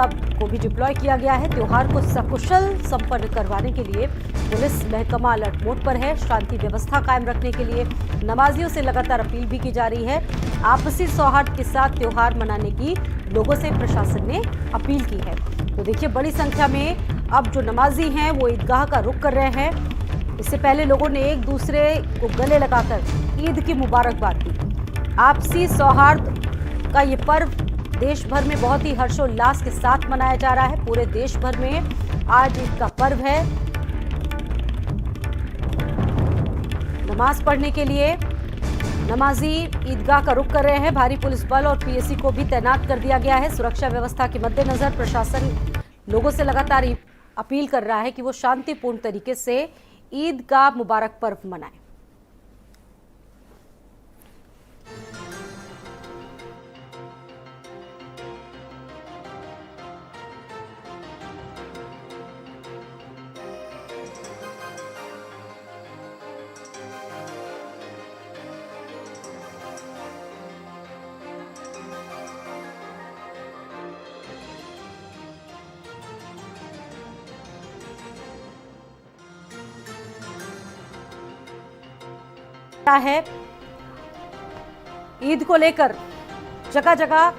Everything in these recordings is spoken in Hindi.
का को भी डिप्लॉय किया गया है। त्योहार को सकुशल संपन्न करवाने के लिए पुलिस महकमा अलर्ट मोड पर है। शांति व्यवस्था कायम रखने के लिए नमाजियों से लगातार अपील भी की जा रही है। आपसी सौहार्द के साथ त्योहार मनाने की लोगों से प्रशासन ने अपील की है। तो देखिए, बड़ी संख्या में अब जो नमाजी हैं वो ईदगाह का रुख कर रहे हैं। इससे पहले लोगों ने एक दूसरे को गले लगाकर ईद की मुबारकबाद दी। आपसी सौहार्द का ये पर्व देश भर में बहुत ही हर्षोल्लास के साथ मनाया जा रहा है। पूरे देश भर में आज ईद का पर्व है। नमाज पढ़ने के लिए नमाजी ईदगाह का रुख कर रहे हैं। भारी पुलिस बल और पीएसी को भी तैनात कर दिया गया है। सुरक्षा व्यवस्था के मद्देनजर प्रशासन लोगों से लगातार अपील कर रहा है कि वो शांतिपूर्ण तरीके से ईद का मुबारक पर्व मनाएं। है ईद को लेकर जगह जगह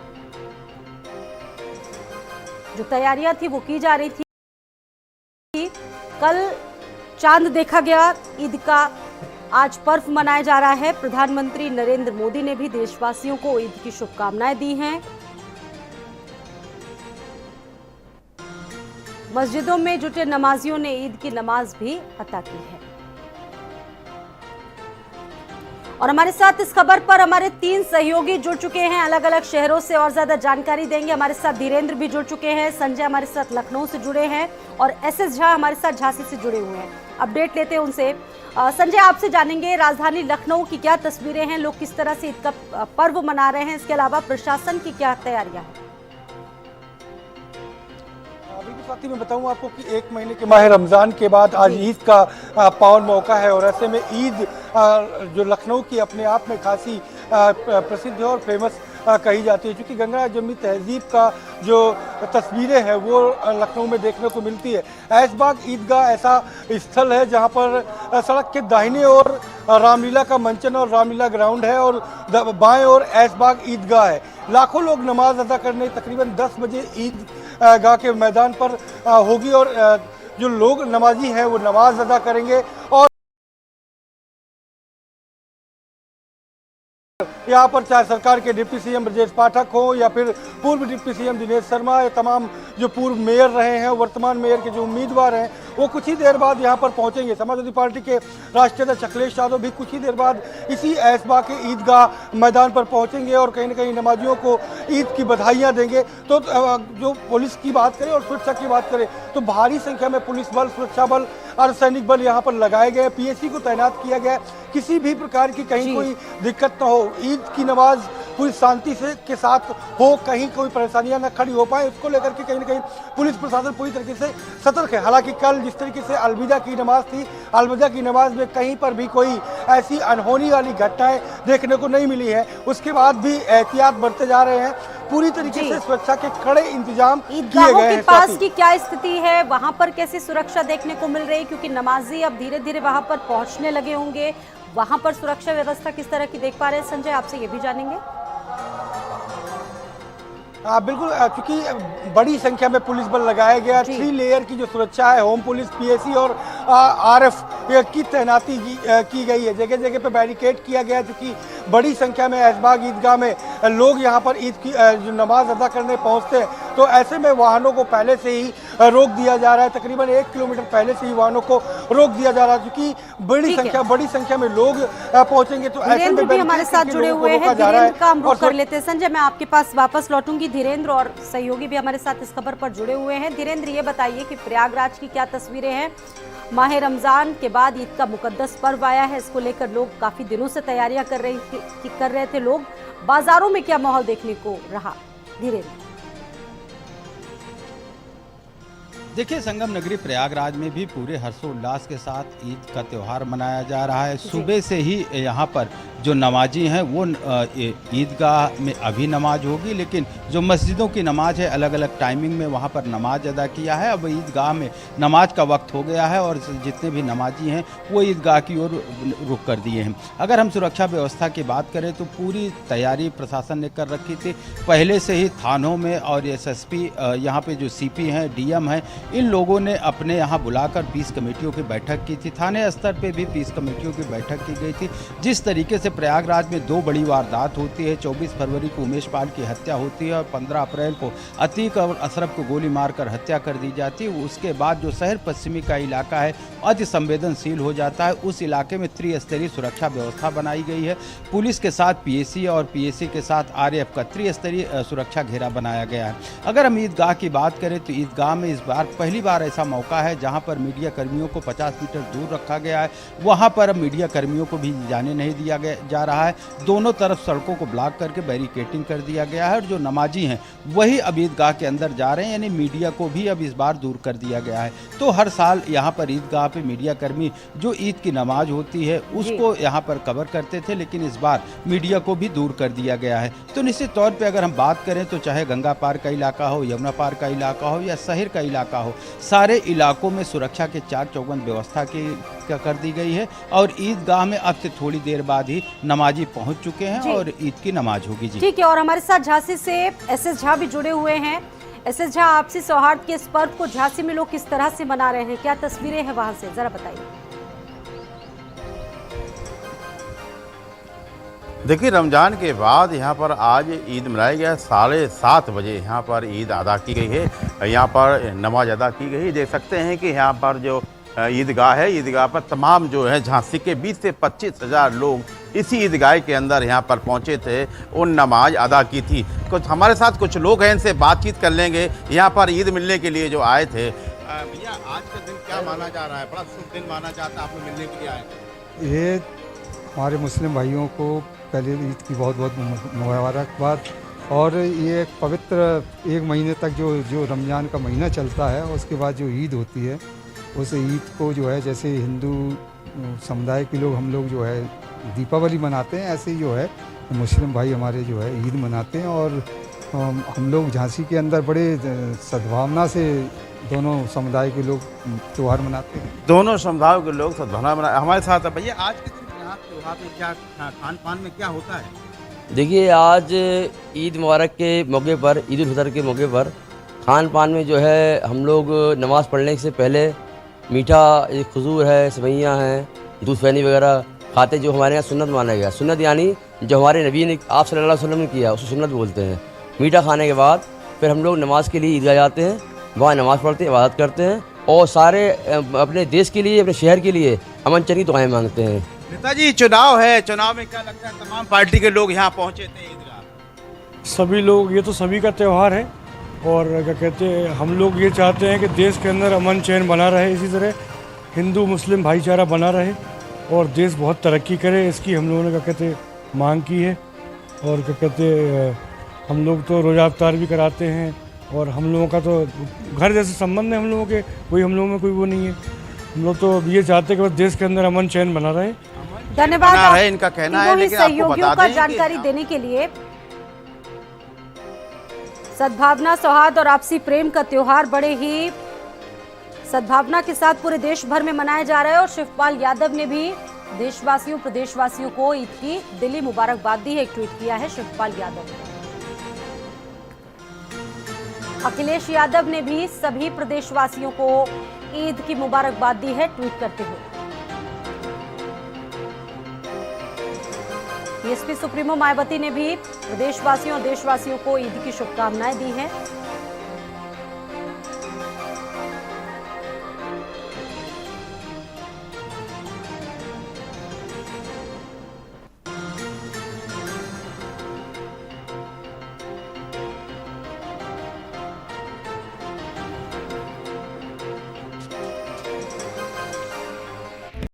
जो तैयारियां थी वो की जा रही थी। कल चांद देखा गया। ईद का आज पर्व मनाया जा रहा है। प्रधानमंत्री नरेंद्र मोदी ने भी देशवासियों को ईद की शुभकामनाएं दी हैं। मस्जिदों में जुटे नमाजियों ने ईद की नमाज भी अता की है। और हमारे साथ इस खबर पर हमारे 3 सहयोगी जुड़ चुके हैं अलग अलग शहरों से और ज्यादा जानकारी देंगे। हमारे साथ धीरेन्द्र भी जुड़ चुके हैं, संजय हमारे साथ लखनऊ से जुड़े हैं और एसएस झा हमारे साथ झांसी से जुड़े हुए हैं। अपडेट लेते हैं उनसे। संजय, आपसे जानेंगे राजधानी लखनऊ की क्या तस्वीरें हैं, लोग किस तरह से ईद का पर्व मना रहे हैं, इसके अलावा प्रशासन की क्या तैयारियां हैं। साथ ही मैं बताऊं आपको कि 1 महीने के माह रमज़ान के बाद आज ईद का पावन मौका है और ऐसे में ईद जो लखनऊ की अपने आप में खासी प्रसिद्ध है और फेमस कही जाती है, क्योंकि गंगा जमुनी तहजीब का जो तस्वीरें हैं वो लखनऊ में देखने को मिलती है। ऐशबाग ईदगाह ऐसा स्थल है जहां पर सड़क के दाहिने ओर रामलीला का मंचन और रामलीला ग्राउंड है और बाएं ओर ऐशबाग ईदगाह है। लाखों लोग नमाज अदा करने तकरीबन 10 बजे ईदगाह के मैदान पर होगी और जो लोग नमाजी हैं वो नमाज अदा करेंगे। और यहाँ पर चाहे सरकार के डिप्टी सीएम ब्रजेश पाठक हो या फिर पूर्व डिप्टी सीएम दिनेश शर्मा, या तमाम जो पूर्व मेयर रहे हैं, वर्तमान मेयर के जो उम्मीदवार हैं, वो कुछ ही देर बाद यहाँ पर पहुँचेंगे। समाजवादी पार्टी के राष्ट्रीय अध्यक्ष अखिलेश यादव भी कुछ ही देर बाद इसी ऐशबाग के ईदगाह मैदान पर पहुँचेंगे और कहीं ना कहीं नमाजियों को ईद की बधाइयाँ देंगे। तो जो पुलिस की बात करें और सुरक्षा की बात करें तो भारी संख्या में पुलिस बल, सुरक्षा बल, अर्धसैनिक बल यहाँ पर लगाए गए, पीएसी को तैनात किया गया, किसी भी प्रकार की कहीं कोई दिक्कत न हो, ईद की नमाज पूरी शांति से के साथ हो, कहीं कोई परेशानियां न खड़ी हो पाए, उसको लेकर के कहीं ना कहीं पुलिस प्रशासन पूरी तरीके से सतर्क है। हालांकि कल जिस तरीके से अलविदा की नमाज थी, अलविदा की नमाज में कहीं पर भी कोई ऐसी अनहोनी वाली घटनाएं देखने को नहीं मिली है। उसके बाद भी एहतियात बरते जा रहे हैं। पूरी तरीके से सुरक्षा के कड़े इंतजाम किए गए हैं। के पास की क्या स्थिति है, वहां पर कैसी सुरक्षा देखने को मिल रही है, क्योंकि नमाजी अब धीरे धीरे वहां पर पहुंचने लगे होंगे, वहां पर सुरक्षा व्यवस्था किस तरह की देख पा रहे हैं? संजय, आपसे ये भी जानेंगे। बिल्कुल, क्योंकि बड़ी संख्या में पुलिस बल लगाया गया, 3 लेयर की जो सुरक्षा है, होम पुलिस, पीएसी और आरएफ की तैनाती की गई है। जगह जगह पे बैरिकेड किया गया, क्योंकि बड़ी संख्या में ऐशबाग ईदगाह में लोग यहाँ पर ईद की जो नमाज अदा करने पहुँचते हैं, तो ऐसे में वाहनों को पहले से ही रोक दिया जा रहा है। तकरीबन 1 किलोमीटर पहले से ही वाहनों को रोक दिया जा रहा है, क्योंकि बड़ी संख्या में लोग पहुंचेंगे। तो ऐसे में भी हमारे साथ जुड़े हुए हैं, धीरेन्द्र का हम रुख कर लेते हैं। संजय, मैं आपके पास वापस लौटूंगी। धीरेन्द्र और सहयोगी भी हमारे साथ इस खबर पर जुड़े हुए हैं। धीरेन्द्र, ये बताइए कि प्रयागराज की क्या तस्वीरें हैं? माह रमजान के बाद ईद का मुकद्दस पर्व आया है, इसको लेकर लोग काफी दिनों से तैयारियां कर रहे थे लोग। बाजारों में क्या माहौल देखने को रहा? धीरेन्द्र। देखिए, संगम नगरी प्रयागराज में भी पूरे हर्षोल्लास के साथ ईद का त्यौहार मनाया जा रहा है। सुबह से ही यहाँ पर जो नमाजी हैं वो ईदगाह में अभी नमाज होगी, लेकिन जो मस्जिदों की नमाज है अलग अलग टाइमिंग में वहाँ पर नमाज अदा किया है। अब ईदगाह में नमाज का वक्त हो गया है और जितने भी नमाजी हैं वो ईदगाह की ओर रुख कर दिए हैं। अगर हम सुरक्षा व्यवस्था की बात करें तो पूरी तैयारी प्रशासन ने कर रखी थी। पहले से ही थानों में और एसएसपी यहाँ पे जो सीपी हैं, डीएम हैं, इन लोगों ने अपने यहाँ बुलाकर पीस कमेटियों की बैठक की थी। थाने स्तर पे भी पीस कमेटियों की बैठक की गई थी। जिस तरीके से प्रयागराज में 2 बड़ी वारदात होती है, 24 फरवरी को उमेश पाल की हत्या होती है और 15 अप्रैल को अतीक और अशरफ को गोली मारकर हत्या कर दी जाती है, उसके बाद जो शहर पश्चिमी का इलाका है अति संवेदनशील हो जाता है। उस इलाके में त्रिस्तरीय सुरक्षा व्यवस्था बनाई गई है। पुलिस के साथ पीएसी और पीएसी के साथ आरएएफ का त्रिस्तरीय सुरक्षा घेरा बनाया गया है। अगर हम ईदगाह की बात करें तो ईदगाह में इस बार पहली बार ऐसा मौका है जहां पर मीडिया कर्मियों को 50 मीटर दूर रखा गया है। वहां पर अब मीडिया कर्मियों को भी जाने नहीं दिया जा रहा है। दोनों तरफ सड़कों को ब्लॉक करके बैरिकेटिंग कर दिया गया है और जो नमाजी हैं वही अब ईदगाह के अंदर जा रहे हैं, यानी मीडिया को भी अब इस बार दूर कर दिया गया है। तो हर साल यहाँ पर ईदगाह पे मीडिया कर्मी जो ईद की नमाज होती है उसको यहाँ पर कवर करते थे, लेकिन इस बार मीडिया को भी दूर कर दिया गया है। तो निश्चित तौर पे अगर हम बात करें तो चाहे गंगा पार का इलाका हो, यमुना पार का इलाका हो या शहर का इलाका हो, सारे इलाकों में सुरक्षा के चाक चौबंद व्यवस्था की कर दी गई है और ईदगाह में अब से थोड़ी देर बाद ही नमाजी पहुंच चुके हैं और ईद की नमाज होगी। जी ठीक है, और हमारे साथ झांसी से एसएस झा भी जुड़े हुए हैं। एसएस झा, आपसी सौहार्द के इस पर्व को झांसी में लोग किस तरह से मना रहे हैं, क्या तस्वीरें हैं वहां से, जरा बताइए। देखिए, रमज़ान के बाद यहाँ पर आज ईद मनाई गया। 7:30 बजे यहाँ पर ईद अदा की गई है, यहाँ पर नमाज अदा की गई। देख सकते हैं कि यहाँ पर जो ईदगाह है, ईदगाह पर तमाम जो है झांसी के 20 से 25 हज़ार लोग इसी ईदगाह के अंदर यहाँ पर पहुँचे थे और नमाज अदा की थी। कुछ हमारे साथ कुछ लोग हैं, इनसे बातचीत कर लेंगे। यहाँ पर ईद मिलने के लिए जो आए थे। भैया, आज का दिन क्या माना जा रहा है? बड़ा शुभ दिन माना जाता है, आप लोग मिलने के लिए आए। ये हमारे मुस्लिम भाइयों को पहले ईद की बहुत बहुत मुबारकबाद। और ये एक पवित्र 1 महीने तक जो रमज़ान का महीना चलता है, उसके बाद जो ईद होती है, उस ईद को जो है जैसे हिंदू समुदाय के लोग हम लोग जो है दीपावली मनाते हैं, ऐसे ही जो है मुस्लिम भाई हमारे जो है ईद मनाते हैं। और हम लोग झांसी के अंदर बड़े सद्भावना से दोनों समुदाय के लोग त्यौहार मनाते हैं। दोनों समुदायों के लोग सद्भावना मना। हमारे साथ है भैया, आज के दिन त्योहार में क्या खान पान में क्या होता है? देखिए, आज ईद मुबारक के मौके पर, ईद उल फितर के मौके पर खान पान में जो है हम लोग नमाज़ पढ़ने से पहले मीठा, खजूर है, सेवइयाँ हैं, दूध फैनी वगैरह खाते, जो हमारे यहाँ सुन्नत माना गया। सुन्नत यानी जो हमारे नबी ने, आप सल्लल्लाहु अलैहि वसल्लम ने किया, उसको सुन्नत बोलते हैं। मीठा खाने के बाद फिर हम लोग नमाज के लिए ईदगाह जाते हैं, वहाँ नमाज़ पढ़ते हैं, इबादत करते हैं और सारे अपने देश के लिए, अपने शहर के लिए अमन चैन की दुआएं मांगते हैं। नेताजी, चुनाव है, चुनाव में क्या लगता है? तमाम पार्टी के लोग यहाँ पहुँचे थे ईदगाह। सभी लोग, ये तो सभी का त्यौहार है और क्या कहते हैं, हम लोग ये चाहते हैं कि देश के अंदर अमन चैन बना रहे, इसी तरह हिंदू मुस्लिम भाईचारा बना रहे और देश बहुत तरक्की करे, इसकी हम लोगों ने क्या कहते मांग की है। और क्या कहते हम लोग तो रोज़ा इफ्तार भी कराते हैं और हम लोगों का तो घर जैसे संबंध है हम लोगों के, कोई हम लोगों में कोई वो नहीं है। हम लोग तो ये चाहते हैं कि बस देश के अंदर अमन चैन बना रहे। धन्यवाद है इनका कहना है, लेकिन सहयोगियों का जानकारी देने के लिए। सद्भावना, सौहार्द और आपसी प्रेम का त्योहार बड़े ही सद्भावना के साथ पूरे देश भर में मनाया जा रहा है और शिवपाल यादव ने भी देशवासियों, प्रदेशवासियों को ईद की दिली मुबारकबाद दी है। एक ट्वीट किया है शिवपाल यादव ने। अखिलेश यादव ने भी सभी प्रदेशवासियों को ईद की मुबारकबाद दी है ट्वीट करते हुए। बीएसपी सुप्रीमो मायावती ने भी प्रदेशवासियों और देशवासियों को ईद की शुभकामनाएं दी हैं।